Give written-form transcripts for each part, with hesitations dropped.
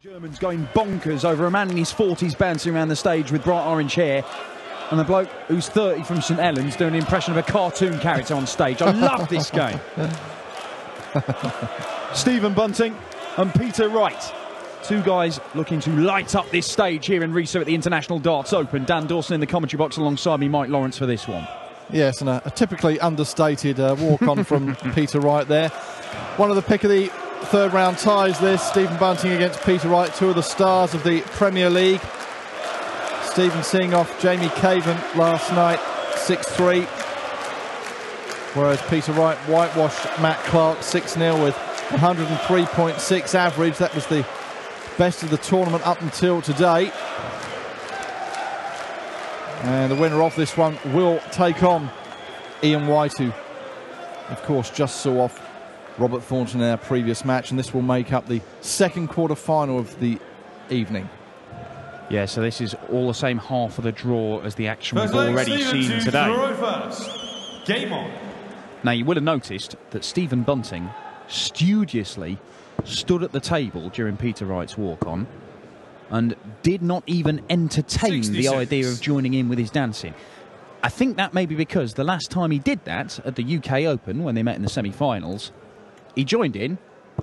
Germans going bonkers over a man in his 40s bouncing around the stage with bright orange hair, and the bloke who's 30 from St Helens doing an impression of a cartoon character on stage. I love this game. Stephen Bunting and Peter Wright, two guys looking to light up this stage here in Riesa at the International Darts Open. Dan Dawson in the commentary box alongside me, Mike Lawrence, for this one. Yes, and a typically understated walk-on from Peter Wright there. One of the pick of the third round ties this, Stephen Bunting against Peter Wright, two of the stars of the Premier League. Stephen seeing off Jamie Caven last night, 6-3. Whereas Peter Wright whitewashed Matt Clark 6-0 with 103.6 average. That was the best of the tournament up until today. And the winner of this one will take on Ian White, who, of course, just saw off Robert Thornton in our previous match, and this will make up the second quarter-final of the evening. Yeah, so this is all the same half of the draw as the action we've already seen today. Game on. Now, you will have noticed that Stephen Bunting studiously stood at the table during Peter Wright's walk-on and did not even entertain 66. The idea of joining in with his dancing. I think that may be because the last time he did that at the UK Open, when they met in the semi-finals, he joined in,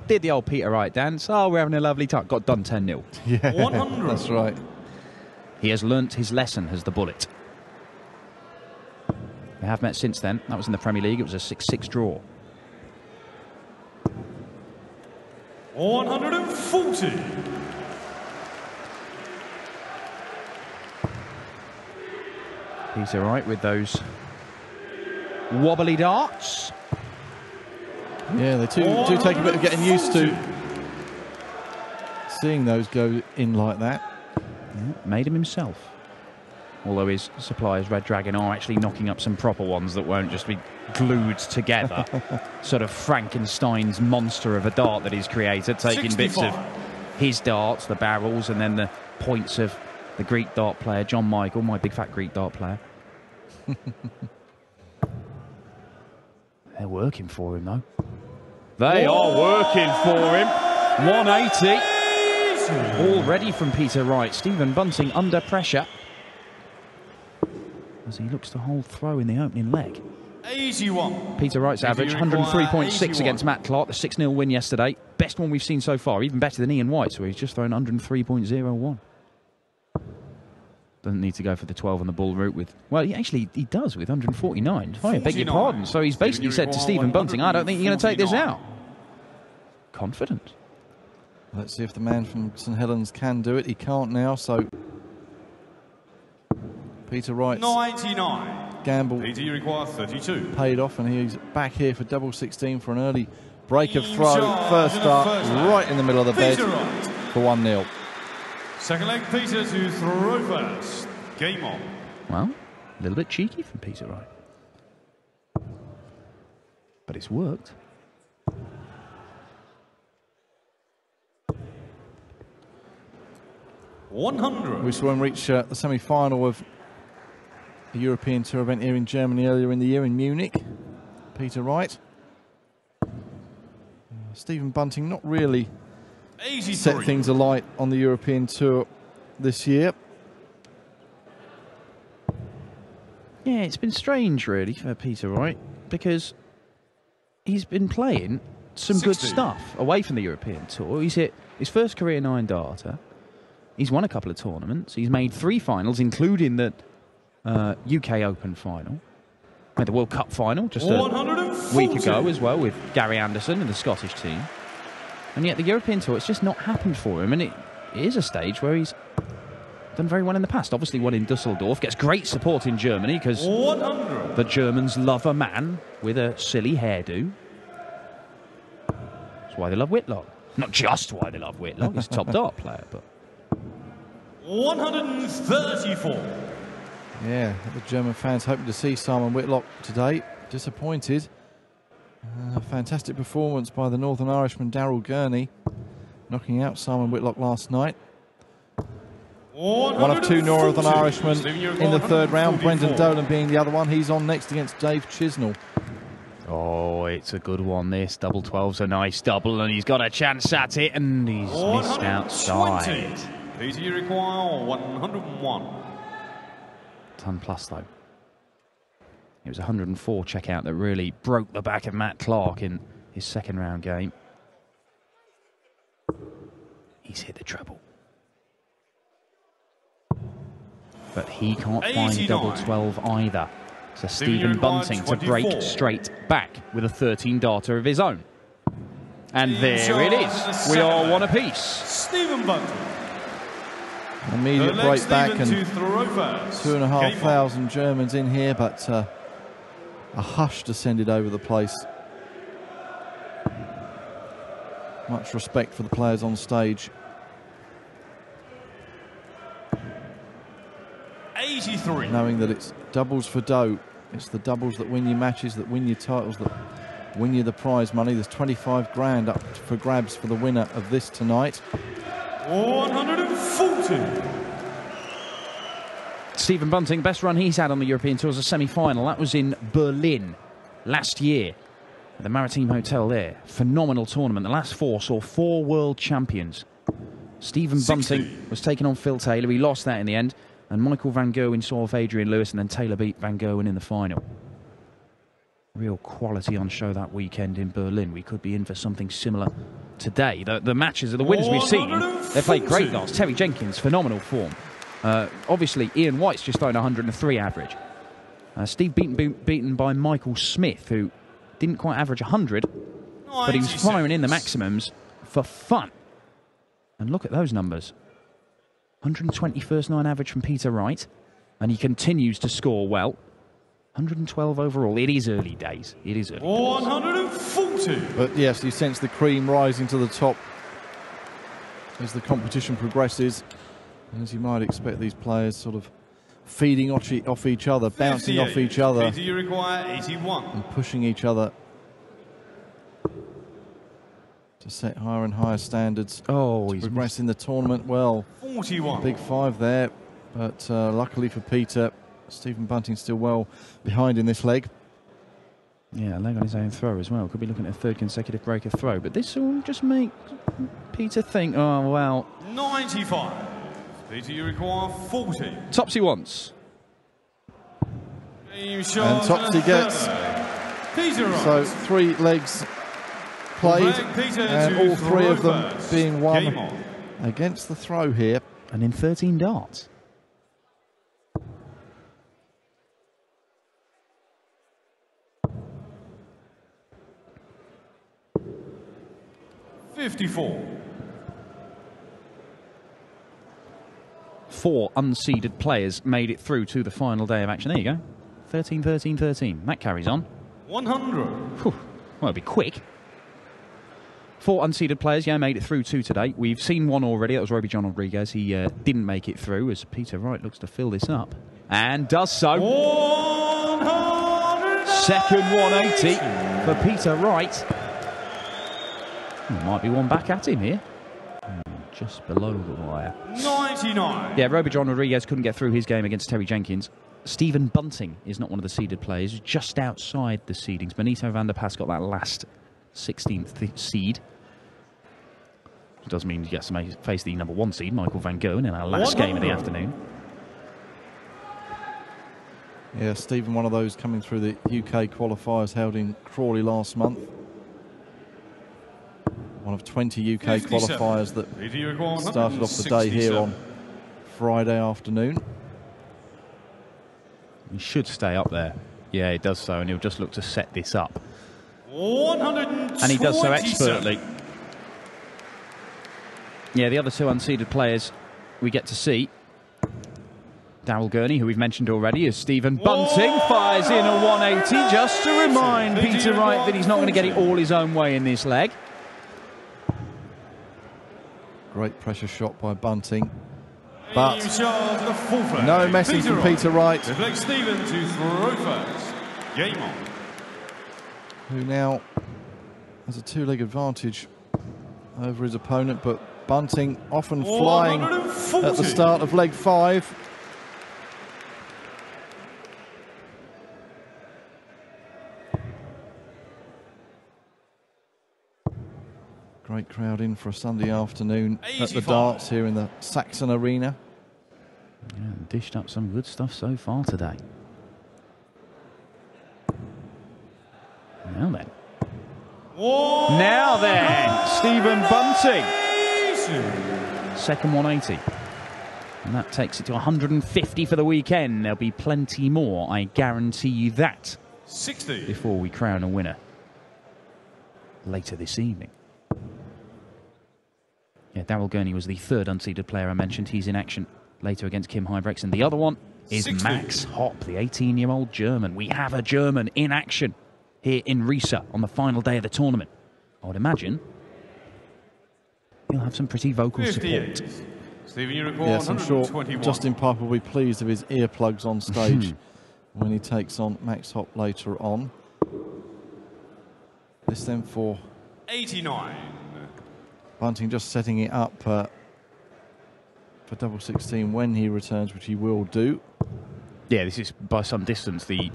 did the old Peter Wright dance. Oh, we're having a lovely time. Got done 10-0. Yeah, 100. That's right. He has learnt his lesson, has the bullet. They have met since then. That was in the Premier League. It was a 6-6 draw. 140. Peter Wright with those wobbly darts. Yeah, they do take a bit of getting used to seeing those go in like that. Yeah, made him himself. Although his suppliers, Red Dragon, are actually knocking up some proper ones that won't just be glued together. Sort of Frankenstein's monster of a dart that he's created, taking 65. Bits of his darts, the barrels, and then the points of the Greek dart player, John Michael, my big fat Greek dart player. They're working for him, though. They are working for him. 180. Already from Peter Wright. Stephen Bunting under pressure as he looks to hold throw in the opening leg. 81. Peter Wright's average, 103.6 against Matt Clark, the 6-0 win yesterday. Best one we've seen so far, even better than Ian White, so he's just thrown 103.01. Doesn't need to go for the 12 on the ball route with... Well, he does with 149. I beg your pardon. So he's basically said to Stephen Bunting, I don't think you're going to take this out. Confident. Let's see if the man from St Helens can do it. He can't now, so... Peter Wright's 99. Gamble Peter, you require 32. Paid off, and he's back here for double 16 for an early break of throw. First start right in the middle of the bed for 1-0. Second leg, Peter to throw first. Game on. Well, a little bit cheeky from Peter Wright. But it's worked. $100. We saw him reach the semi-final of the European Tour event here in Germany earlier in the year in Munich. Peter Wright. Stephen Bunting not really 83. Set things alight on the European Tour this year. Yeah, it's been strange really for Peter Wright because he's been playing some 60. Good stuff away from the European Tour. He's hit his first career 9-darter. He's won a couple of tournaments. He's made 3 finals, including the UK Open final. Made the World Cup final just a week ago as well with Gary Anderson and the Scottish team. And yet the European Tour, it's just not happened for him. And it is a stage where he's done very well in the past. Obviously won in Dusseldorf. Gets great support in Germany because the Germans love a man with a silly hairdo. That's why they love Whitlock. Not just why they love Whitlock. He's a top dart player, but... 134. Yeah, the German fans hoping to see Simon Whitlock today. Disappointed. Fantastic performance by the Northern Irishman Daryl Gurney, knocking out Simon Whitlock last night. One of 2 Northern Irishmen in the third round, Brendan Dolan being the other one. He's on next against Dave Chisnell. Oh, it's a good one, this. Double 12's a nice double, and he's got a chance at it, and he's missed outside. Peter, you require 101. Ton plus, though. It was 104 checkout that really broke the back of Matt Clark in his second round game. He's hit the treble. But he can't find double 12 either. So Stephen Bunting to break straight back with a 13-darter of his own. And there it is. We are one apiece. Stephen Bunting. Immediate break back, and 2,500 Germans in here, but a hush descended over the place. Much respect for the players on stage. 83. Knowing that it's doubles for dough. It's the doubles that win you matches, that win you titles, that win you the prize money. There's 25 grand up for grabs for the winner of this tonight. 140. Stephen Bunting, best run he's had on the European Tour as a semi-final. That was in Berlin last year at the Maritime Hotel there. Phenomenal tournament. The last four saw 4 world champions. Stephen Bunting was taking on Phil Taylor. He lost that in the end. And Michael Van Gerwen saw off Adrian Lewis, and then Taylor beat Van Gerwen in the final. Real quality on show that weekend in Berlin. We could be in for something similar today. The matches, the wins we've seen, they played great last. Terry Jenkins, phenomenal form. Obviously, Ian White's just thrown 103 average. Steve beaten by Michael Smith, who didn't quite average 100, but he was firing in the maximums for fun. And look at those numbers. 120 first 9 average from Peter Wright, and he continues to score well. 112 overall. It is early days. It is early 140. days. But yes, you sense the cream rising to the top as the competition progresses. And as you might expect, these players sort of feeding off each other, bouncing off each other, Peter, you require 81. and pushing each other to set higher and higher standards. Oh, he's progressing the tournament well. 41. Big 5 there, but luckily for Peter, Stephen Bunting still well behind in this leg. Yeah, a leg on his own throw as well. Could be looking at a 3rd consecutive break of throw, but this will just make Peter think, oh, well. 95. Peter, you require 40. Topsy once. And Topsy gets Peter Wright. So 3 legs played, and all 3 of them being won against the throw here. And in 13 darts. $54. 4 unseeded players made it through to the final day of action. There you go. 13, 13, 13. That carries on. 100. Whew. Well, it'll be quick. 4 unseeded players, yeah, made it through 2 today. We've seen 1 already. That was Roby John Rodriguez. He didn't make it through, as Peter Wright looks to fill this up. And does so. 2nd 180 for Peter Wright. There might be one back at him here. Just below the wire. 99. Yeah, Roby John Rodriguez couldn't get through his game against Terry Jenkins. Stephen Bunting is not one of the seeded players, just outside the seedings. Benito van der Pas got that last 16th seed. Which does mean he gets to face the number 1 seed, Michael Van Gerwen, in our last game of the afternoon. Yeah, Stephen, one of those coming through the UK qualifiers held in Crawley last month. One of 20 UK 57. qualifiers that started off the day here on Friday afternoon. He should stay up there. Yeah, he does so, and he'll just look to set this up. 127. And he does so expertly. Yeah, the other 2 unseeded players we get to see. Darryl Gurney, who we've mentioned already, is Stephen Bunting. Fires in a 180 just to remind Peter Wright that he's not going to get it all his own way in this leg. Great pressure shot by Bunting. But no no messing from Peter Wright. Stephen to throw first. Game on. Who now has a 2-leg advantage over his opponent, but Bunting often flying at the start of leg 5. Great crowd in for a Sunday afternoon 85. at the darts here in the Saxon Arena. Yeah, dished up some good stuff so far today. Now then. Whoa. Now then, Stephen Bunting. Second 180. And that takes it to 150 for the weekend. There'll be plenty more, I guarantee you that. 60. Before we crown a winner later this evening. Yeah, Daryl Gurney was the third unseeded player I mentioned. He's in action later against Kim Huybrechts. And the other one is 60. Max Hopp, the 18-year-old German. We have a German in action here in Riesa on the final day of the tournament. I would imagine he'll have some pretty vocal 58. support. Stephen, you record Yes, I'm sure 121. Justin Piper will be pleased of his earplugs on stage when he takes on Max Hopp later on. This then for 89. Bunting, just setting it up for double 16 when he returns, which he will do. Yeah, this is by some distance the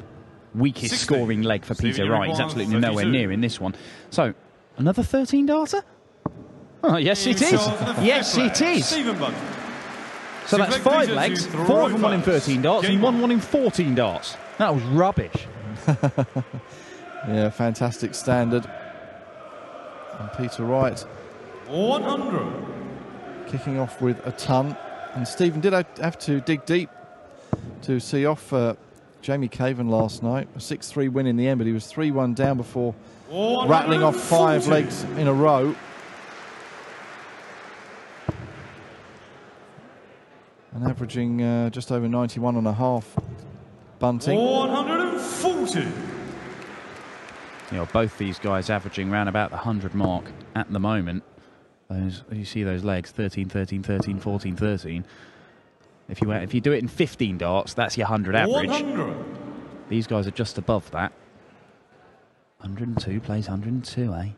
weakest 60. scoring leg for Stephen, Peter you Wright. He's require absolutely nowhere 32. near in this one. So, another 13-darter? Oh, yes, it is. Yes, it is. Stephen Bunting. So that's 5 legs, 4 of them won in 13 darts, and Game 1 won in 14 darts. That was rubbish. Yeah, fantastic standard. And Peter Wright 100. kicking off with a ton. And Stephen did have to dig deep to see off Jamie Caven last night. A 6-3 win in the end, but he was 3-1 down before rattling off 5 legs in a row. And averaging just over 91.5. Bunting. 140. You know, both these guys averaging around about the 100 mark at the moment. Those, you see those legs, 13, 13, 13, 14, 13. If you do it in 15 darts, that's your 100 average. 100. These guys are just above that. 102 plays 102, eh?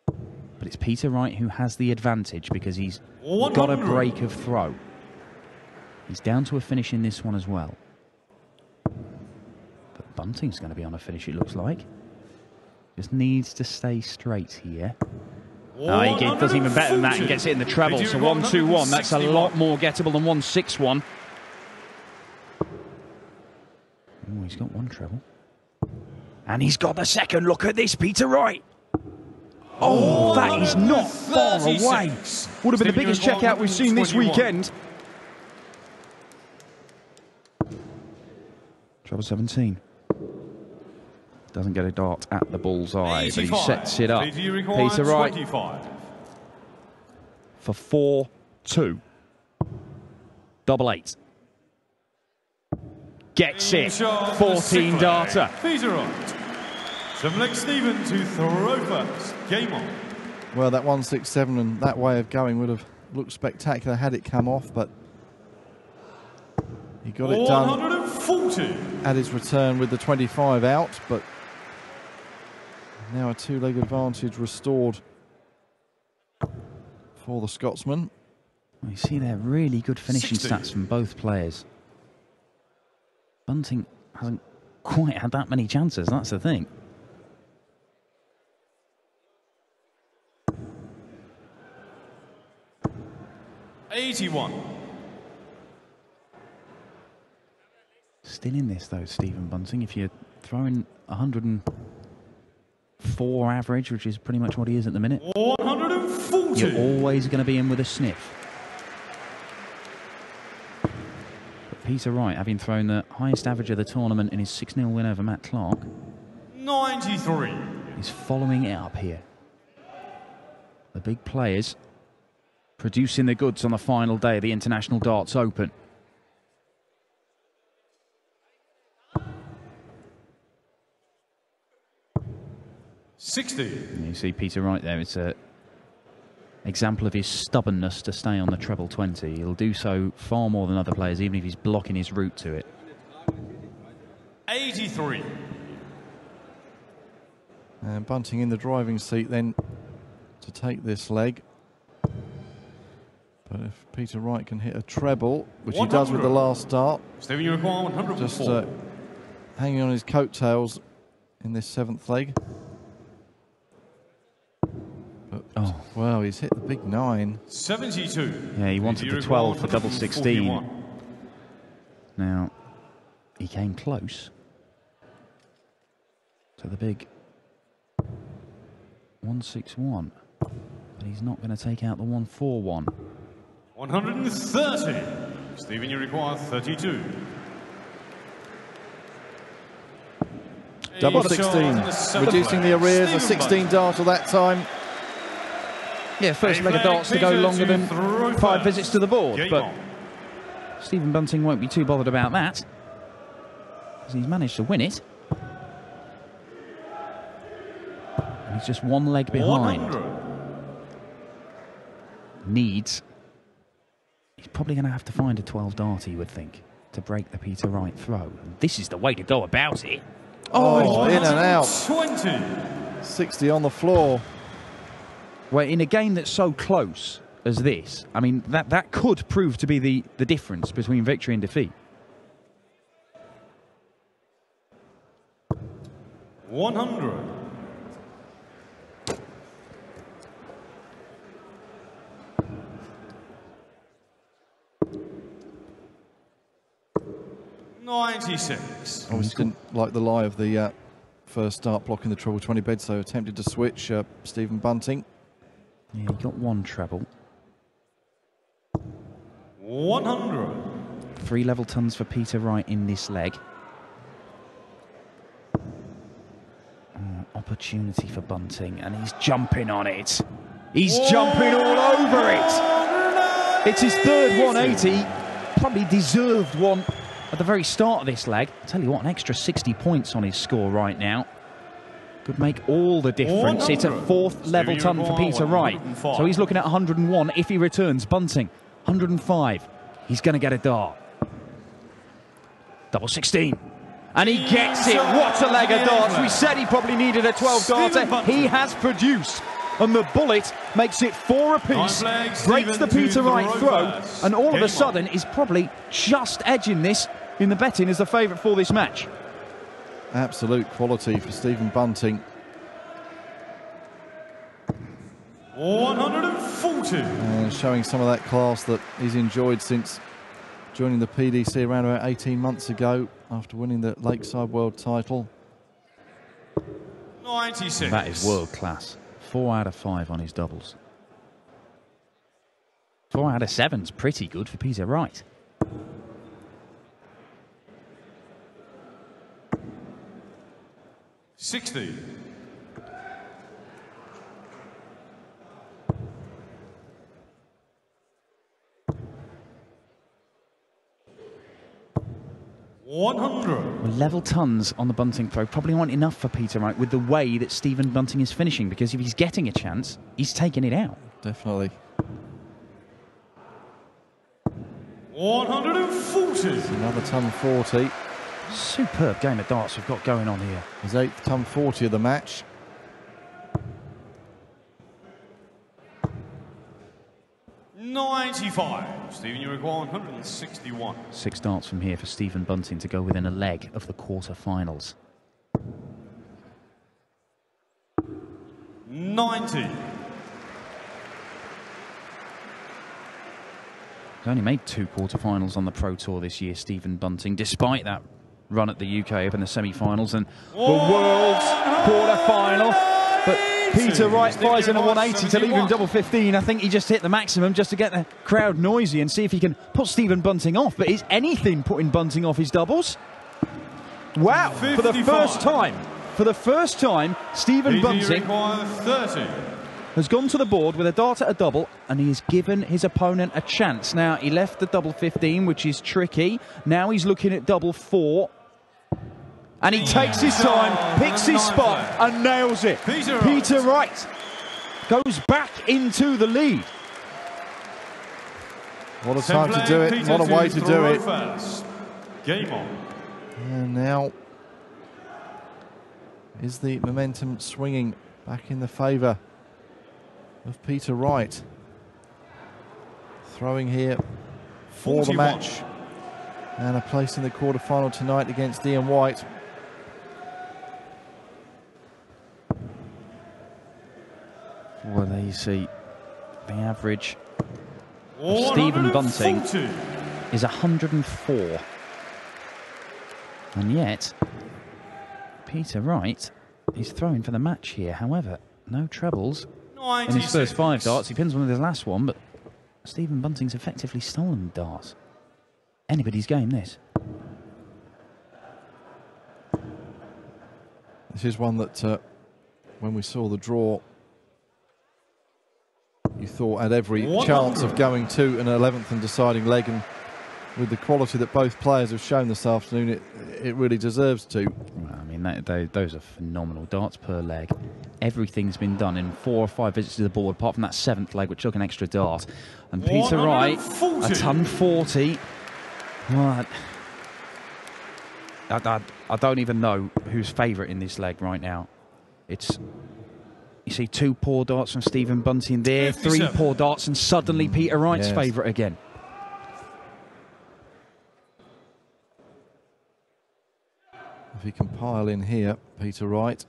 But it's Peter Wright who has the advantage because he's got a break of throw. He's down to a finish in this one as well. But Bunting's going to be on a finish, it looks like. Just needs to stay straight here. Oh, he does even better than that and gets it in the treble. So 1-2-1, that's a lot more gettable than 1-6-1. Oh, he's got one treble. And he's got the second. Look at this, Peter Wright. Oh, that is not far away. Would have been the biggest checkout we've seen this weekend. Treble 17. Doesn't get a dart at the bullseye, but he sets it up. Peter Wright 25. for 4-2. Double 8. Gets it. 14 darter. Peter Wright. 7-leg Stephen to throw first. Game on. Well, that 167 and that way of going would have looked spectacular had it come off, but he got it done 140. at his return with the 25 out, but now a 2-leg advantage restored for the Scotsman. Well, you see there, really good finishing 60. stats from both players. Bunting hasn't quite had that many chances, that's the thing. $81. Still in this though, Stephen Bunting. If you're throwing 104 average, which is pretty much what he is at the minute, 140. you're always going to be in with a sniff. But Peter Wright, having thrown the highest average of the tournament in his 6-0 win over Matt Clark, 93. is following it up here. The big players producing the goods on the final day of the International Darts Open. And you see Peter Wright there. It's an example of his stubbornness to stay on the treble 20. He'll do so far more than other players, even if he's blocking his route to it. 83. And Bunting in the driving seat then to take this leg. But if Peter Wright can hit a treble, which he does with the last dart, Stephen, you require 104. just hanging on his coattails in this 7th leg. But Oh, Well, he's hit the big 9. 72. yeah, he wanted the 12 for double 16. Now, he came close to the big 161, but he's not going to take out the 141. 130. Stephen, you require 32. Double 16, reducing the arrears, a 16 darter that time. Yeah, first leg of darts to go longer than 5 visits to the board, but Stephen Bunting won't be too bothered about that, because he's managed to win it. And he's just 1 leg behind. 100. He's probably going to have to find a 12 dart, you would think, to break the Peter Wright throw. And this is the way to go about it. Oh, in and out. 20. 60 on the floor. Well, in a game that's so close as this, I mean, that could prove to be the difference between victory and defeat. 100. $96. Obviously didn't like the lie of the first start blocking the treble 20 bed, so attempted to switch. Stephen Bunting. Yeah, he got 1 treble. 100. 3 level tons for Peter Wright in this leg. Opportunity for Bunting, and he's jumping on it. He's jumping all over it. It's his third 180. Probably deserved one at the very start of this leg. I'll tell you what, an extra 60 points on his score right now could make all the difference. It's a 4th level ton for Peter Wright. So he's looking at 101 if he returns. Bunting, 105. He's going to get a dart. Double 16. And he gets it. What a leg of darts. We said he probably needed a 12 darter. He has produced. And the bullet makes it 4 apiece. Breaks the Peter Wright throw. And all of a sudden is probably just edging this in the betting as the favourite for this match. Absolute quality for Stephen Bunting. 140. And showing some of that class that he's enjoyed since joining the PDC around about 18 months ago after winning the Lakeside World title. 96. That is world class. 4 out of 5 on his doubles. 4 out of 7's pretty good for Peter Wright. $60. $100. Well, level tons on the Bunting throw probably aren't enough for Peter Wright with the way that Stephen Bunting is finishing, because if he's getting a chance, he's taking it out. Definitely. 140. It's another ton 40. Superb game of darts we've got going on here. His 8th ton 40 of the match. $95. Stephen, you require 161. 6 darts from here for Stephen Bunting to go within a leg of the quarter-finals. 90. He's only made 2 quarter-finals on the Pro Tour this year, Stephen Bunting, despite that run at the UK Open, the semi-finals and the World's quarter-final. But Peter Wright flies in a 180 to leave him double 15. I think he just hit the maximum just to get the crowd noisy and see if he can put Stephen Bunting off. But is anything putting Bunting off his doubles? Wow, 55. For the first time, Stephen Bunting has gone to the board with a dart at a double, and he has given his opponent a chance. Now, he left the double 15, which is tricky. Now he's looking at double 4. And he takes his time, picks his spot, and nails it. Peter Wright goes back into the lead. What a time to do it, what a way to do it. Game on. And now is the momentum swinging back in the favour of Peter Wright. Throwing here for 41. the match. And a place in the quarter-final tonight against Ian White. Well, there you see the average of Stephen Bunting is 104. And yet, Peter Wright is throwing for the match here. However, no trebles in his first 5 darts. He pins one with his last one, but Stephen Bunting's effectively stolen darts. Anybody's game, this. This is one that, when we saw the draw, you thought had every chance of going to an 11th and deciding leg, and with the quality that both players have shown this afternoon, it really deserves to. Well, I mean, those are phenomenal darts per leg. Everything's been done in 4 or 5 visits to the board, apart from that 7th leg, which took an extra dart. And Peter Wright, a ton 40. Well, I don't even know who's favourite in this leg right now. It's, you see 2 poor darts from Stephen Bunting there, 3 poor darts, and suddenly Peter Wright's favourite again. If he can pile in here, Peter Wright.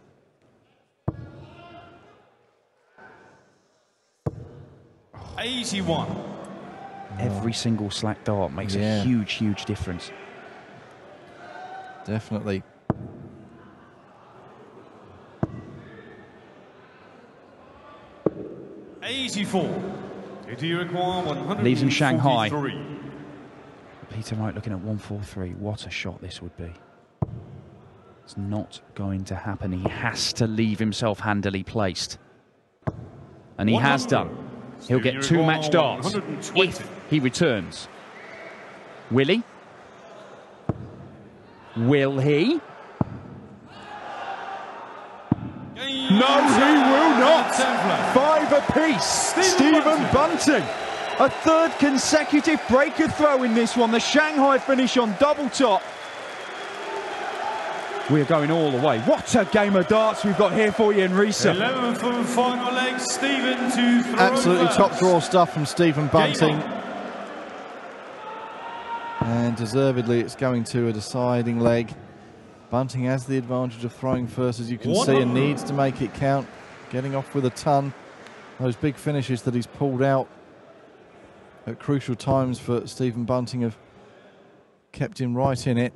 Every single slack dart makes a huge, huge difference. Definitely. Do you require 143? Leaves him Shanghai. Peter Wright looking at 143. What a shot this would be. It's not going to happen. He has to leave himself handily placed. And he has done. He'll get 2 match darts if he returns. Will he? Will he? No, he will not. 5 apiece. Stephen Bunting. A 3rd consecutive breaker throw in this one. The Shanghai finish on double top. We're going all the way. What a game of darts we've got here for you in Riesa. 11th and final leg, Stephen to throw. Absolutely first. top draw stuff from Stephen Bunting. And deservedly, it's going to a deciding leg. Bunting has the advantage of throwing first, as you can see, and needs to make it count. Getting off with a ton. Those big finishes that he's pulled out at crucial times for Stephen Bunting have kept him right in it.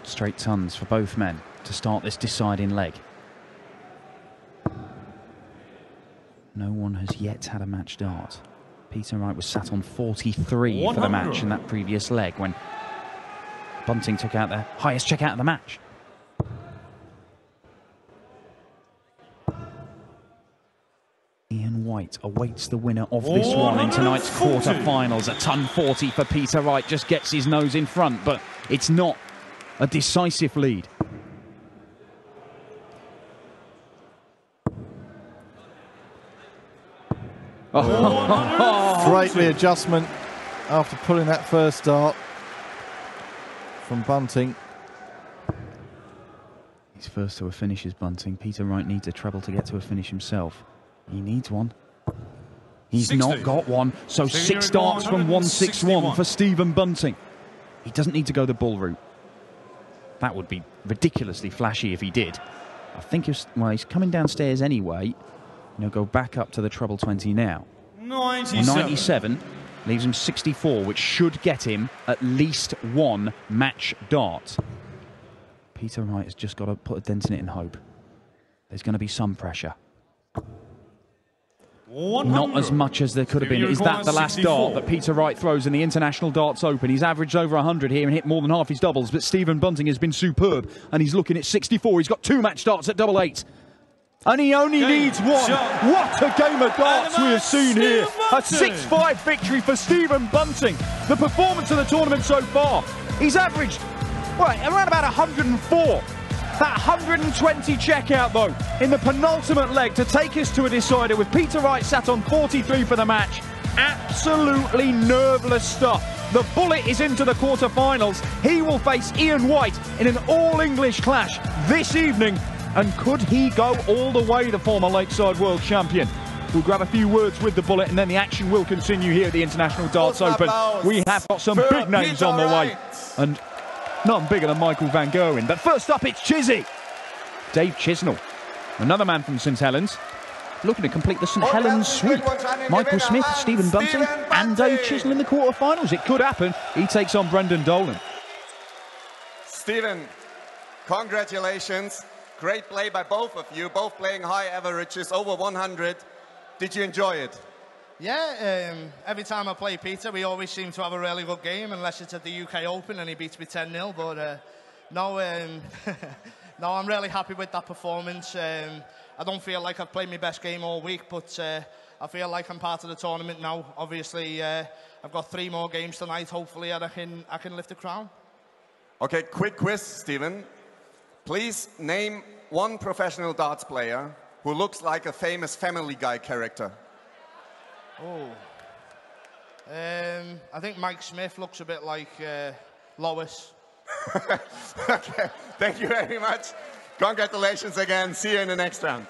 Straight tons for both men to start this deciding leg. No one has yet had a match dart. Peter Wright was sat on 43 for the match in that previous leg when Bunting took out the highest check out of the match. Ian White awaits the winner of this one in tonight's quarter-finals. A ton 40 for Peter Wright, just gets his nose in front, but it's not a decisive lead. Great readjustment after pulling that first dart from Bunting. He's first to a finish is Bunting. Peter Wright needs a treble to get to a finish himself. He needs one. He's 60. Not got one, so 6 darts from 161 for Stephen Bunting. He doesn't need to go the bull route. That would be ridiculously flashy if he did. I think he's coming downstairs anyway. He'll go back up to the treble 20 now. 97 leaves him 64, which should get him at least 1 match dart. Peter Wright has just got to put a dent in it and hope. There's going to be some pressure. Not as much as there could have been. Is that the last dart that Peter Wright throws in the International Darts Open? He's averaged over 100 here and hit more than half his doubles, but Stephen Bunting has been superb, and he's looking at 64. He's got 2 match darts at double 8. And he only needs 1. What a game of darts we have seen here. A 6-5 victory for Stephen Bunting. The performance of the tournament so far. He's averaged, around about 104. That 120 checkout, though, in the penultimate leg to take us to a decider with Peter Wright sat on 43 for the match. Absolutely nerveless stuff. The bullet is into the quarterfinals. He will face Ian White in an all-English clash this evening. And could he go all the way, the former Lakeside World Champion? We'll grab a few words with the bullet and then the action will continue here at the International Darts Open. We have got some big names on the way. And Nothing bigger than Michael Van Gerwen. But first up, it's Chizzy. Dave Chisnell, another man from St Helens, looking to complete the St Helens sweep. Michael Smith, Stephen Bunting, and Dave Chisnell in the quarterfinals. It could happen. He takes on Brendan Dolan. Stephen, congratulations. Great play by both of you, both playing high averages, over 100. Did you enjoy it? Yeah, every time I play Peter, we always seem to have a really good game, unless it's at the UK Open and he beats me 10-0. But no, no, I'm really happy with that performance. I don't feel like I've played my best game all week, but I feel like I'm part of the tournament now. Obviously, I've got 3 more games tonight, hopefully, and I can lift the crown. Okay, quick quiz, Stephen. Please name one professional darts player who looks like a famous Family Guy character. Oh. I think Mike Smith looks a bit like Lois. Okay, thank you very much. Congratulations again. See you in the next round.